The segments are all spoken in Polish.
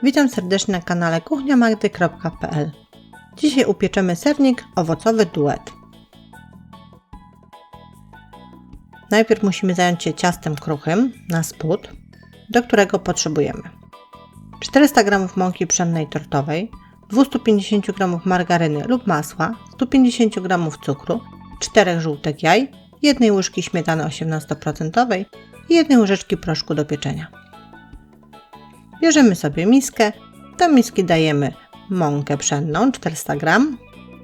Witam serdecznie na kanale kuchniamagdy.pl. Dzisiaj upieczemy sernik owocowy duet. Najpierw musimy zająć się ciastem kruchym na spód, do którego potrzebujemy 400 g mąki pszennej tortowej, 250 g margaryny lub masła, 150 g cukru, 4 żółtek jaj, 1 łyżki śmietany 18% i 1 łyżeczki proszku do pieczenia. Bierzemy sobie miskę, do miski dajemy mąkę pszenną 400 g,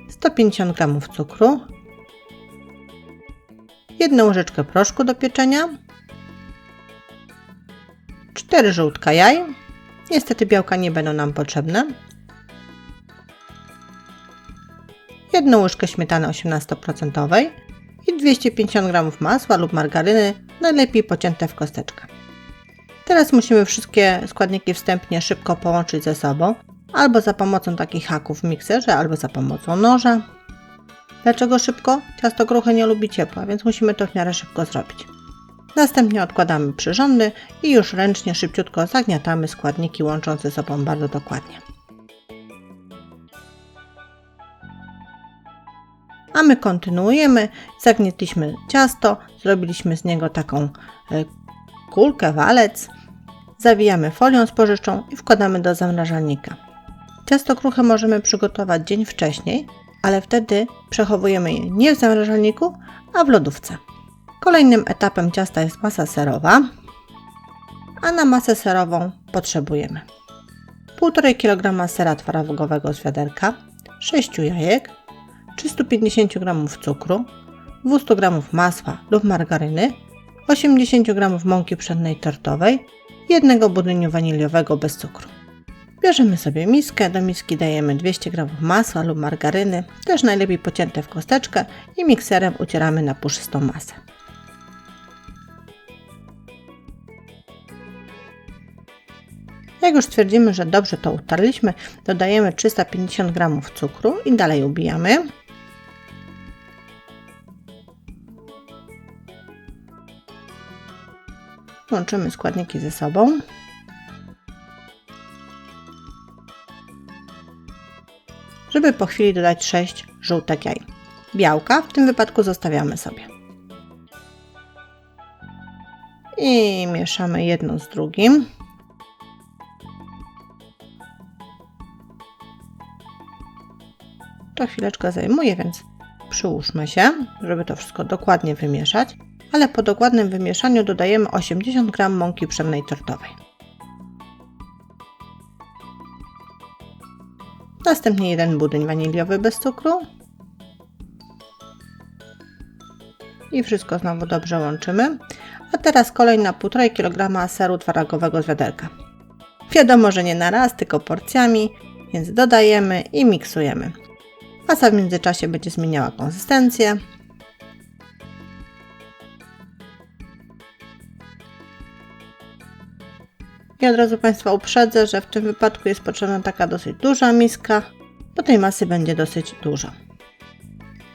150 g cukru, 1 łyżeczkę proszku do pieczenia, 4 żółtka jaj, niestety białka nie będą nam potrzebne, 1 łyżkę śmietany 18% i 250 g masła lub margaryny, najlepiej pocięte w kosteczkę. Teraz musimy wszystkie składniki wstępnie szybko połączyć ze sobą, albo za pomocą takich haków w mikserze, albo za pomocą noża. Dlaczego szybko? Ciasto kruche nie lubi ciepła, więc musimy to w miarę szybko zrobić. Następnie odkładamy przyrządy i już ręcznie szybciutko zagniatamy składniki, łącząc ze sobą bardzo dokładnie. A my kontynuujemy. Zagnietliśmy ciasto, zrobiliśmy z niego taką kulkę, walec. Zawijamy folią spożywczą i wkładamy do zamrażalnika. Ciasto kruche możemy przygotować dzień wcześniej, ale wtedy przechowujemy je nie w zamrażalniku, a w lodówce. Kolejnym etapem ciasta jest masa serowa, a na masę serową potrzebujemy 1,5 kg sera twarógowego z wiaderka, 6 jajek, 350 g cukru, 200 g masła lub margaryny, 80 g mąki pszennej tortowej, 1 budyniu waniliowego bez cukru. Bierzemy sobie miskę, do miski dajemy 200 g masła lub margaryny, też najlepiej pocięte w kosteczkę i mikserem ucieramy na puszystą masę. Jak już stwierdzimy, że dobrze to utarliśmy, dodajemy 350 g cukru i dalej ubijamy. Łączymy składniki ze sobą. Żeby po chwili dodać 6 żółtek jaj. Białka w tym wypadku zostawiamy sobie. I mieszamy jedno z drugim. To chwileczkę zajmuje, więc przyłóżmy się, żeby to wszystko dokładnie wymieszać. Ale po dokładnym wymieszaniu dodajemy 80 g mąki pszennej tortowej. Następnie 1 budyń waniliowy bez cukru. I wszystko znowu dobrze łączymy. A teraz kolejna 1,5 kg seru twarógowego z wiaderka. Wiadomo, że nie na raz, tylko porcjami, więc dodajemy i miksujemy. Masa w międzyczasie będzie zmieniała konsystencję. I od razu Państwa uprzedzę, że w tym wypadku jest potrzebna taka dosyć duża miska, bo tej masy będzie dosyć dużo.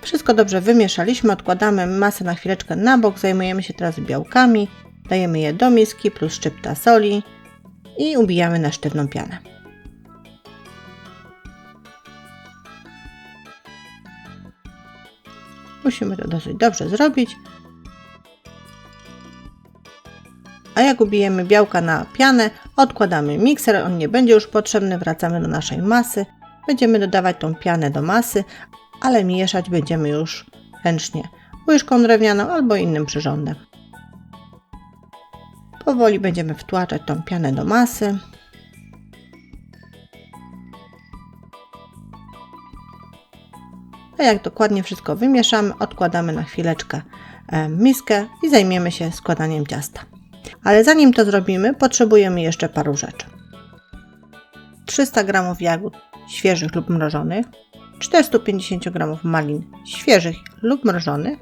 Wszystko dobrze wymieszaliśmy, odkładamy masę na chwileczkę na bok, zajmujemy się teraz białkami, dajemy je do miski plus szczypta soli i ubijamy na sztywną pianę. Musimy to dosyć dobrze zrobić. A jak ubijemy białka na pianę, odkładamy mikser, on nie będzie już potrzebny, wracamy do naszej masy. Będziemy dodawać tą pianę do masy, ale mieszać będziemy już ręcznie łyżką drewnianą albo innym przyrządem. Powoli będziemy wtłaczać tą pianę do masy. A jak dokładnie wszystko wymieszamy, odkładamy na chwileczkę miskę i zajmiemy się składaniem ciasta. Ale zanim to zrobimy, potrzebujemy jeszcze paru rzeczy. 300 g jagód świeżych lub mrożonych, 450 g malin świeżych lub mrożonych,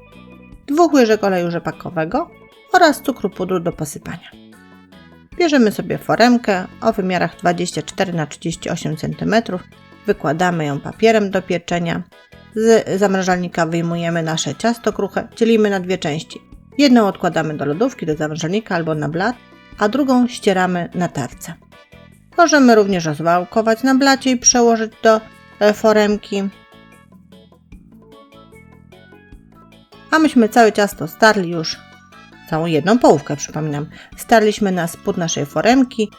2 łyżek oleju rzepakowego oraz cukru pudru do posypania. Bierzemy sobie foremkę o wymiarach 24 na 38 cm, wykładamy ją papierem do pieczenia, z zamrażalnika wyjmujemy nasze ciasto kruche, dzielimy na dwie części. Jedną odkładamy do lodówki, do zamrażalnika albo na blat, a drugą ścieramy na tarce. Możemy również rozwałkować na blacie i przełożyć do foremki. A myśmy całe ciasto starli już, całą jedną połówkę przypominam. Starliśmy na spód naszej foremki,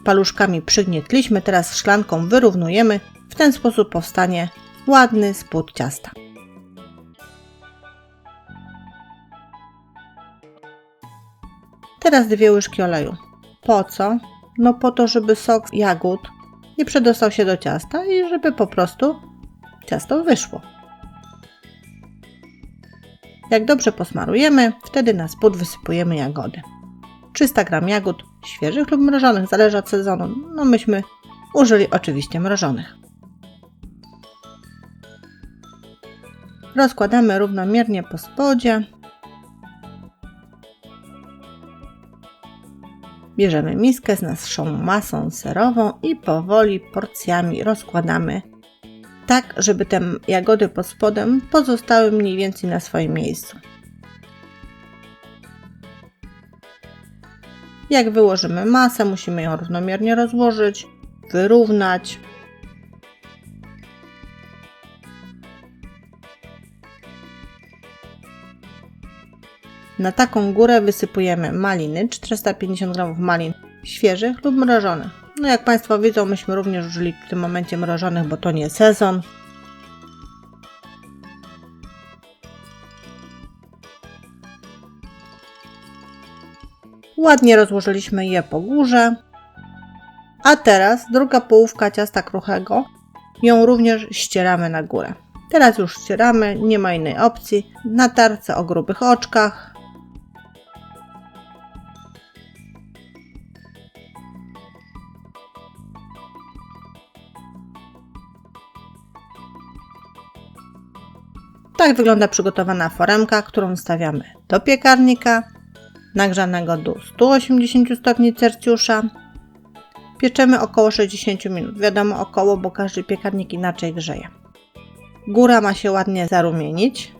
paluszkami przygnietliśmy, teraz szklanką wyrównujemy. W ten sposób powstanie ładny spód ciasta. Teraz 2 łyżki oleju. Po co? No po to, żeby sok jagód nie przedostał się do ciasta i żeby po prostu ciasto wyszło. Jak dobrze posmarujemy, wtedy na spód wysypujemy jagody. 300 g jagód świeżych lub mrożonych, zależy od sezonu. No myśmy użyli oczywiście mrożonych. Rozkładamy równomiernie po spodzie. Bierzemy miskę z naszą masą serową i powoli porcjami rozkładamy tak, żeby te jagody pod spodem pozostały mniej więcej na swoim miejscu. Jak wyłożymy masę, musimy ją równomiernie rozłożyć, wyrównać. Na taką górę wysypujemy maliny, 450 g malin świeżych lub mrożonych. No jak Państwo widzą, myśmy również użyli w tym momencie mrożonych, bo to nie sezon. Ładnie rozłożyliśmy je po górze. A teraz druga połówka ciasta kruchego, ją również ścieramy na górę. Teraz już ścieramy, nie ma innej opcji, na tarce o grubych oczkach. Tak wygląda przygotowana foremka, którą stawiamy do piekarnika nagrzanego do 180 stopni Celsjusza. Pieczemy około 60 minut. Wiadomo około, bo każdy piekarnik inaczej grzeje. Góra ma się ładnie zarumienić.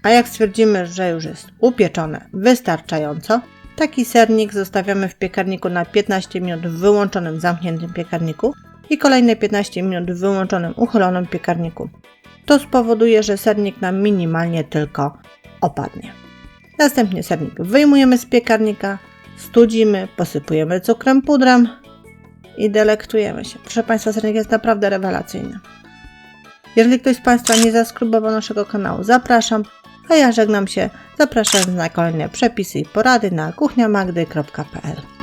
A jak stwierdzimy, że już jest upieczone wystarczająco, taki sernik zostawiamy w piekarniku na 15 minut w wyłączonym, zamkniętym piekarniku i kolejne 15 minut w wyłączonym, uchylonym piekarniku. To spowoduje, że sernik nam minimalnie tylko opadnie. Następnie sernik wyjmujemy z piekarnika, studzimy, posypujemy cukrem, pudrem i delektujemy się. Proszę Państwa, sernik jest naprawdę rewelacyjny. Jeżeli ktoś z Państwa nie zasubskrybował naszego kanału, zapraszam, a ja żegnam się, zapraszając na kolejne przepisy i porady na kuchniamagdy.pl.